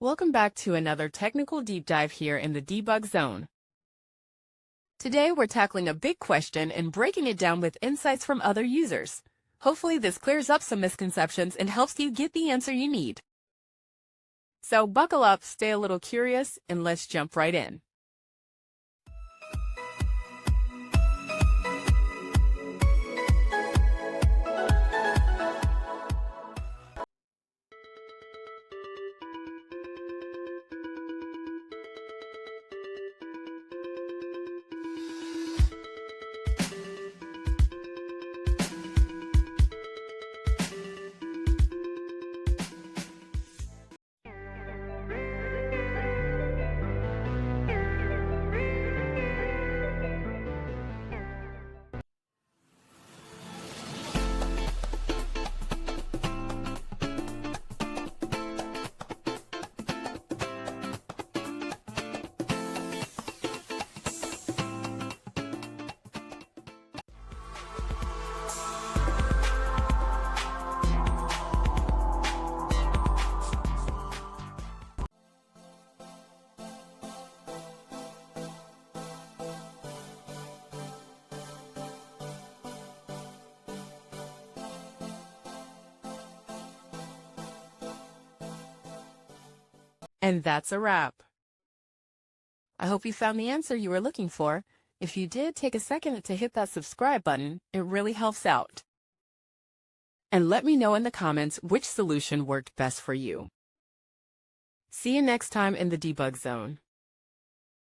Welcome back to another technical deep dive here in the debug zone. Today we're tackling a big question and breaking it down with insights from other users. Hopefully this clears up some misconceptions and helps you get the answer you need. So buckle up, stay a little curious, and let's jump right in. And that's a wrap. I hope you found the answer you were looking for. If you did, take a second to hit that subscribe button. It really helps out. And let me know in the comments which solution worked best for you. See you next time in the debug zone.